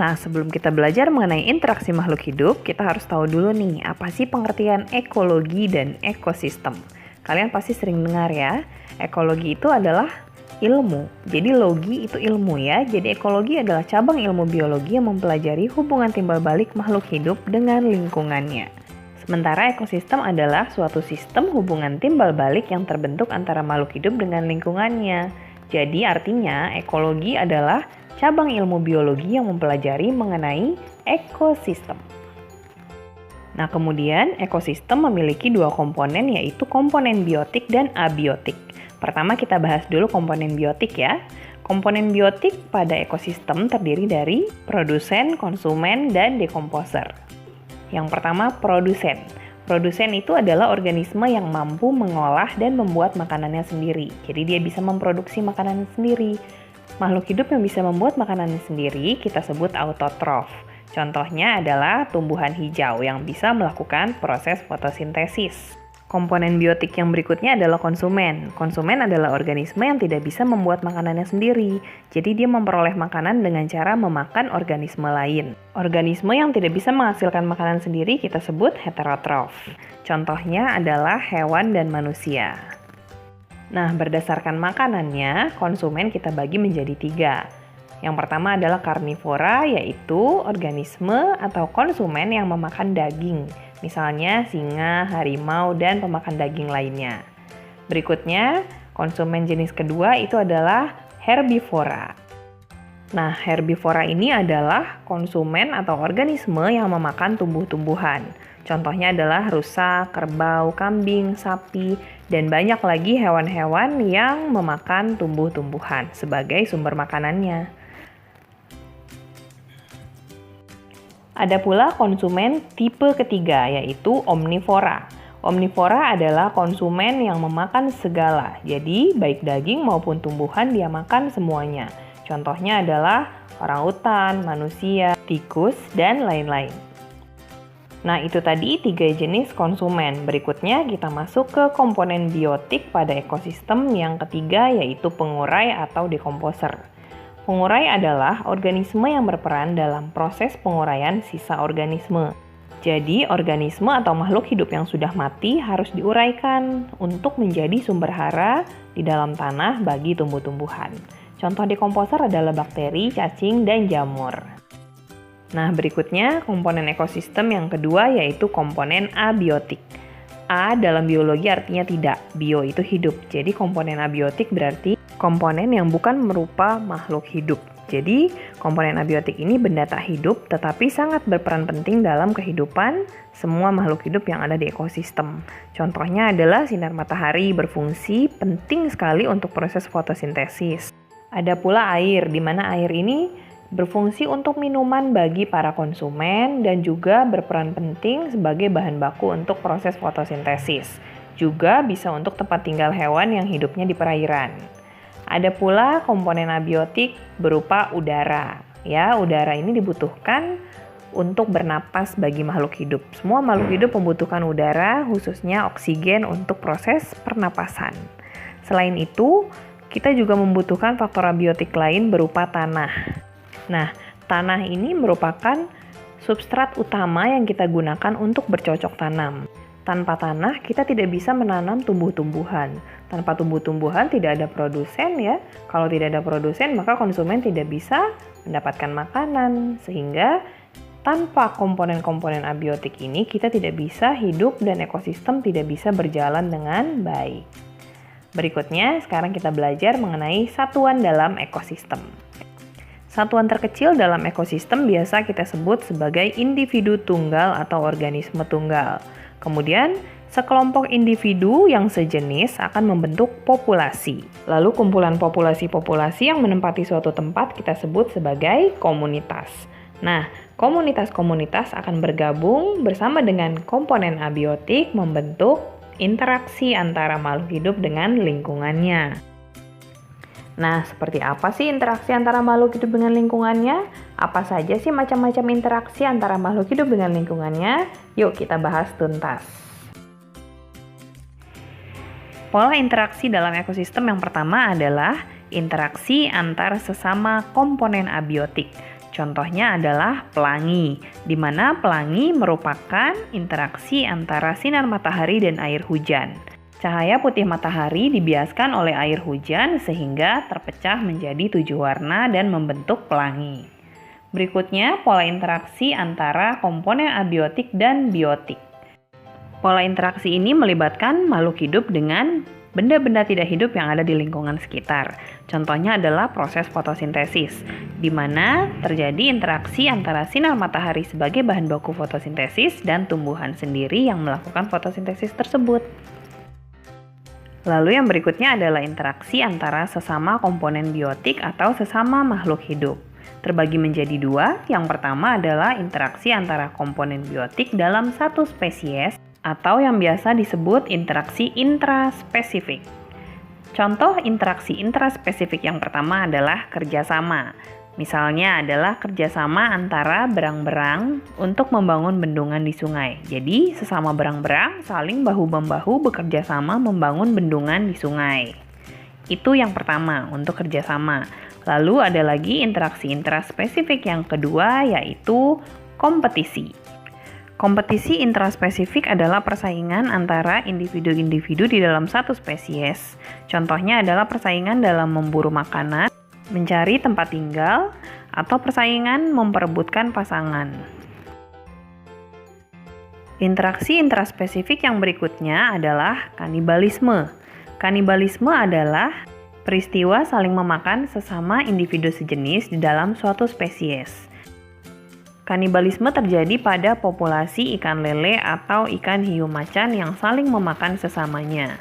Nah, sebelum kita belajar mengenai interaksi makhluk hidup, kita harus tahu dulu nih, apa sih pengertian ekologi dan ekosistem. Kalian pasti sering dengar ya, ekologi itu adalah ilmu. Jadi logi itu ilmu ya, jadi ekologi adalah cabang ilmu biologi yang mempelajari hubungan timbal balik makhluk hidup dengan lingkungannya. Sementara ekosistem adalah suatu sistem hubungan timbal balik yang terbentuk antara makhluk hidup dengan lingkungannya. Jadi artinya ekologi adalah cabang ilmu biologi yang mempelajari mengenai ekosistem. Nah, kemudian ekosistem memiliki dua komponen, yaitu komponen biotik dan abiotik. Pertama kita bahas dulu komponen biotik ya. Komponen biotik pada ekosistem terdiri dari produsen, konsumen, dan dekomposer. Yang pertama, produsen. Produsen itu adalah organisme yang mampu mengolah dan membuat makanannya sendiri. Jadi dia bisa memproduksi makanan sendiri. Makhluk hidup yang bisa membuat makanan sendiri kita sebut autotrof. Contohnya adalah tumbuhan hijau yang bisa melakukan proses fotosintesis. Komponen biotik yang berikutnya adalah konsumen. Konsumen adalah organisme yang tidak bisa membuat makanannya sendiri. Jadi dia memperoleh makanan dengan cara memakan organisme lain. Organisme yang tidak bisa menghasilkan makanan sendiri kita sebut heterotrof. Contohnya adalah hewan dan manusia. Nah, berdasarkan makanannya, konsumen kita bagi menjadi 3. Yang pertama adalah karnivora, yaitu organisme atau konsumen yang memakan daging. Misalnya singa, harimau, dan pemakan daging lainnya. Berikutnya, konsumen jenis kedua itu adalah herbivora. Nah, herbivora ini adalah konsumen atau organisme yang memakan tumbuh-tumbuhan. Contohnya adalah rusa, kerbau, kambing, sapi, dan banyak lagi hewan-hewan yang memakan tumbuh-tumbuhan sebagai sumber makanannya. Ada pula konsumen tipe ketiga, yaitu omnivora. Omnivora adalah konsumen yang memakan segala, jadi baik daging maupun tumbuhan dia makan semuanya. Contohnya adalah orangutan, manusia, tikus, dan lain-lain. Nah, itu tadi 3 jenis konsumen. Berikutnya kita masuk ke komponen biotik pada ekosistem yang ketiga, yaitu pengurai atau dekomposer. Pengurai adalah organisme yang berperan dalam proses penguraian sisa organisme. Jadi, organisme atau makhluk hidup yang sudah mati harus diuraikan untuk menjadi sumber hara di dalam tanah bagi tumbuh-tumbuhan. Contoh dekomposer adalah bakteri, cacing, dan jamur. Nah, berikutnya komponen ekosistem yang kedua yaitu komponen abiotik. A dalam biologi artinya tidak, bio itu hidup. Jadi komponen abiotik berarti komponen yang bukan merupa makhluk hidup. Jadi komponen abiotik ini benda tak hidup tetapi sangat berperan penting dalam kehidupan semua makhluk hidup yang ada di ekosistem. Contohnya adalah sinar matahari berfungsi penting sekali untuk proses fotosintesis. Ada pula air, di mana air ini berfungsi untuk minuman bagi para konsumen dan juga berperan penting sebagai bahan baku untuk proses fotosintesis. Juga bisa untuk tempat tinggal hewan yang hidupnya di perairan. Ada pula komponen abiotik berupa udara. Ya, udara ini dibutuhkan untuk bernapas bagi makhluk hidup. Semua makhluk hidup membutuhkan udara, khususnya oksigen untuk proses pernapasan. Selain itu, kita juga membutuhkan faktor abiotik lain berupa tanah. Nah, tanah ini merupakan substrat utama yang kita gunakan untuk bercocok tanam. Tanpa tanah, kita tidak bisa menanam tumbuh-tumbuhan. Tanpa tumbuh-tumbuhan tidak ada produsen ya. Kalau tidak ada produsen, maka konsumen tidak bisa mendapatkan makanan. Sehingga tanpa komponen-komponen abiotik ini, kita tidak bisa hidup dan ekosistem tidak bisa berjalan dengan baik. Berikutnya, sekarang kita belajar mengenai satuan dalam ekosistem. Satuan terkecil dalam ekosistem biasa kita sebut sebagai individu tunggal atau organisme tunggal. Kemudian, sekelompok individu yang sejenis akan membentuk populasi. Lalu kumpulan populasi-populasi yang menempati suatu tempat kita sebut sebagai komunitas. Nah, komunitas-komunitas akan bergabung bersama dengan komponen abiotik membentuk interaksi antara makhluk hidup dengan lingkungannya. Nah, seperti apa sih interaksi antara makhluk hidup dengan lingkungannya? Apa saja sih macam-macam interaksi antara makhluk hidup dengan lingkungannya? Yuk kita bahas tuntas. Pola interaksi dalam ekosistem yang pertama adalah interaksi antar sesama komponen abiotik. Contohnya adalah pelangi, di mana pelangi merupakan interaksi antara sinar matahari dan air hujan. Cahaya putih matahari dibiaskan oleh air hujan sehingga terpecah menjadi 7 warna dan membentuk pelangi. Berikutnya, pola interaksi antara komponen abiotik dan biotik. Pola interaksi ini melibatkan makhluk hidup dengan benda-benda tidak hidup yang ada di lingkungan sekitar. Contohnya adalah proses fotosintesis, di mana terjadi interaksi antara sinar matahari sebagai bahan baku fotosintesis dan tumbuhan sendiri yang melakukan fotosintesis tersebut. Lalu yang berikutnya adalah interaksi antara sesama komponen biotik atau sesama makhluk hidup. Terbagi menjadi dua, yang pertama adalah interaksi antara komponen biotik dalam satu spesies atau yang biasa disebut interaksi intraspesifik. Contoh interaksi intraspesifik yang pertama adalah kerjasama. Misalnya adalah kerjasama antara berang-berang untuk membangun bendungan di sungai. Jadi sesama berang-berang saling bahu-membahu bekerja sama membangun bendungan di sungai. Itu yang pertama untuk kerjasama. Lalu ada lagi interaksi intraspesifik yang kedua yaitu kompetisi. Kompetisi intraspesifik adalah persaingan antara individu-individu di dalam satu spesies. Contohnya adalah persaingan dalam memburu makanan, mencari tempat tinggal, atau persaingan memperebutkan pasangan. Interaksi intraspesifik yang berikutnya adalah kanibalisme. Kanibalisme adalah peristiwa saling memakan sesama individu sejenis di dalam suatu spesies. Kanibalisme terjadi pada populasi ikan lele atau ikan hiu macan yang saling memakan sesamanya,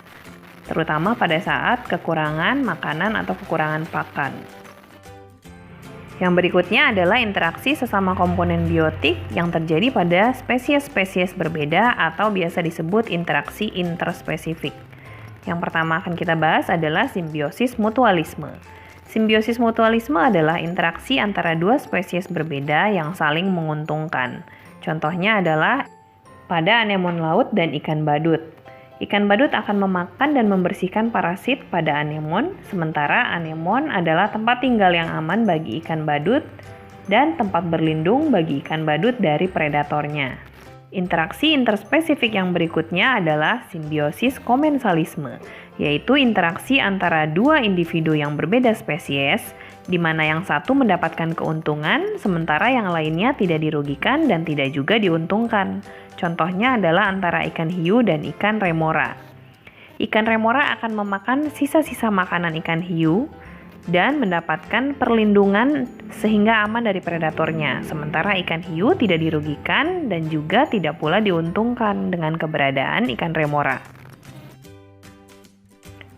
terutama pada saat kekurangan makanan atau kekurangan pakan. Yang berikutnya adalah interaksi sesama komponen biotik yang terjadi pada spesies-spesies berbeda atau biasa disebut interaksi interspesifik. Yang pertama akan kita bahas adalah simbiosis mutualisme. Simbiosis mutualisme adalah interaksi antara dua spesies berbeda yang saling menguntungkan. Contohnya adalah pada anemon laut dan ikan badut. Ikan badut akan memakan dan membersihkan parasit pada anemon, sementara anemon adalah tempat tinggal yang aman bagi ikan badut dan tempat berlindung bagi ikan badut dari predatornya. Interaksi interspesifik yang berikutnya adalah simbiosis komensalisme, yaitu interaksi antara dua individu yang berbeda spesies, di mana yang satu mendapatkan keuntungan, sementara yang lainnya tidak dirugikan dan tidak juga diuntungkan. Contohnya adalah antara ikan hiu dan ikan remora. Ikan remora akan memakan sisa-sisa makanan ikan hiu dan mendapatkan perlindungan sehingga aman dari predatornya. Sementara ikan hiu tidak dirugikan dan juga tidak pula diuntungkan dengan keberadaan ikan remora.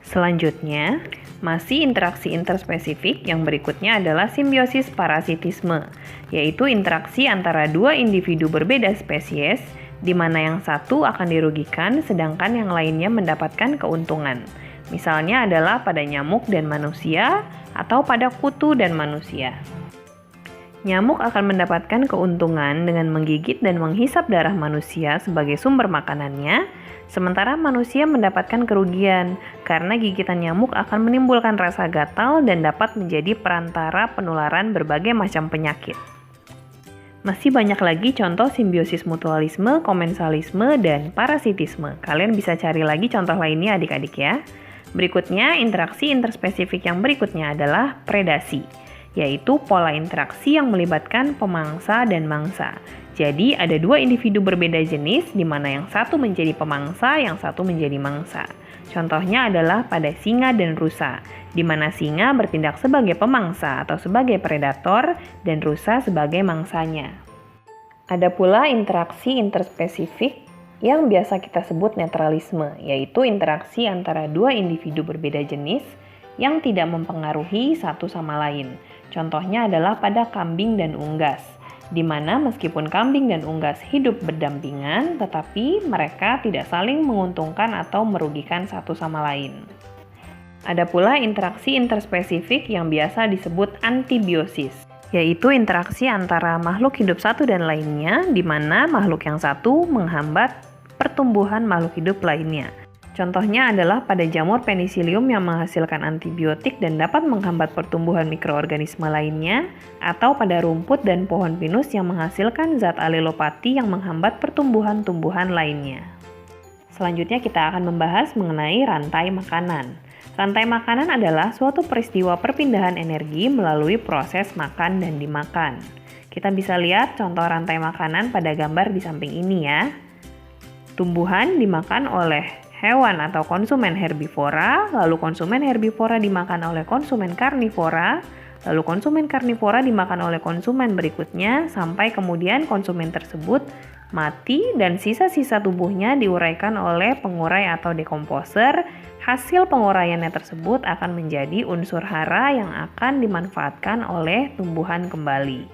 Selanjutnya, masih interaksi interspesifik yang berikutnya adalah simbiosis parasitisme, yaitu interaksi antara dua individu berbeda spesies, di mana yang satu akan dirugikan sedangkan yang lainnya mendapatkan keuntungan. Misalnya adalah pada nyamuk dan manusia atau pada kutu dan manusia. Nyamuk akan mendapatkan keuntungan dengan menggigit dan menghisap darah manusia sebagai sumber makanannya, sementara manusia mendapatkan kerugian karena gigitan nyamuk akan menimbulkan rasa gatal dan dapat menjadi perantara penularan berbagai macam penyakit. Masih banyak lagi contoh simbiosis mutualisme, komensalisme, dan parasitisme. Kalian bisa cari lagi contoh lainnya adik-adik ya. Berikutnya, interaksi interspesifik yang berikutnya adalah predasi, yaitu pola interaksi yang melibatkan pemangsa dan mangsa. Jadi, ada dua individu berbeda jenis, di mana yang satu menjadi pemangsa, yang satu menjadi mangsa. Contohnya adalah pada singa dan rusa, di mana singa bertindak sebagai pemangsa atau sebagai predator, dan rusa sebagai mangsanya. Ada pula interaksi interspesifik yang biasa kita sebut netralisme, yaitu interaksi antara dua individu berbeda jenis yang tidak mempengaruhi satu sama lain. Contohnya adalah pada kambing dan unggas, di mana meskipun kambing dan unggas hidup berdampingan, tetapi mereka tidak saling menguntungkan atau merugikan satu sama lain. Ada pula interaksi interspesifik yang biasa disebut antibiosis, yaitu interaksi antara makhluk hidup satu dan lainnya, di mana makhluk yang satu menghambat pertumbuhan makhluk hidup lainnya. Contohnya adalah pada jamur penicillium yang menghasilkan antibiotik dan dapat menghambat pertumbuhan mikroorganisme lainnya, atau pada rumput dan pohon pinus yang menghasilkan zat alelopati yang menghambat pertumbuhan tumbuhan lainnya. Selanjutnya kita akan membahas mengenai rantai makanan. Rantai makanan adalah suatu peristiwa perpindahan energi melalui proses makan dan dimakan. Kita bisa lihat contoh rantai makanan pada gambar di samping ini ya. Tumbuhan dimakan oleh hewan atau konsumen herbivora, lalu konsumen herbivora dimakan oleh konsumen karnivora, lalu konsumen karnivora dimakan oleh konsumen berikutnya, sampai kemudian konsumen tersebut mati dan sisa-sisa tubuhnya diuraikan oleh pengurai atau dekomposer. Hasil penguraiannya tersebut akan menjadi unsur hara yang akan dimanfaatkan oleh tumbuhan kembali.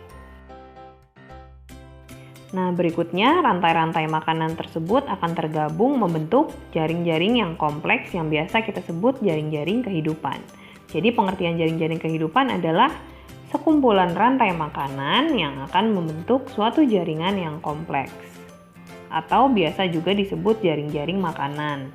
Nah, berikutnya rantai-rantai makanan tersebut akan tergabung membentuk jaring-jaring yang kompleks yang biasa kita sebut jaring-jaring kehidupan. Jadi pengertian jaring-jaring kehidupan adalah sekumpulan rantai makanan yang akan membentuk suatu jaringan yang kompleks. Atau biasa juga disebut jaring-jaring makanan.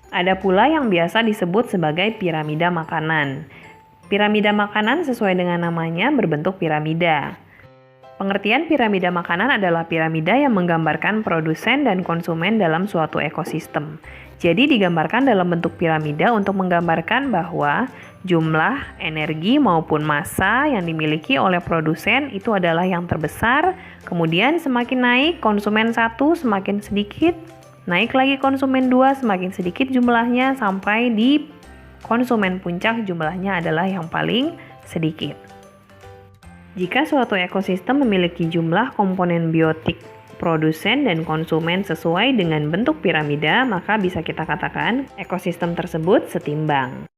Ada pula yang biasa disebut sebagai piramida makanan. Piramida makanan sesuai dengan namanya berbentuk piramida. Pengertian piramida makanan adalah piramida yang menggambarkan produsen dan konsumen dalam suatu ekosistem. Jadi digambarkan dalam bentuk piramida untuk menggambarkan bahwa jumlah energi maupun massa yang dimiliki oleh produsen itu adalah yang terbesar, kemudian semakin naik konsumen 1 semakin sedikit, naik lagi konsumen 2 semakin sedikit jumlahnya sampai di konsumen puncak jumlahnya adalah yang paling sedikit. Jika suatu ekosistem memiliki jumlah komponen biotik produsen dan konsumen sesuai dengan bentuk piramida, maka bisa kita katakan ekosistem tersebut setimbang.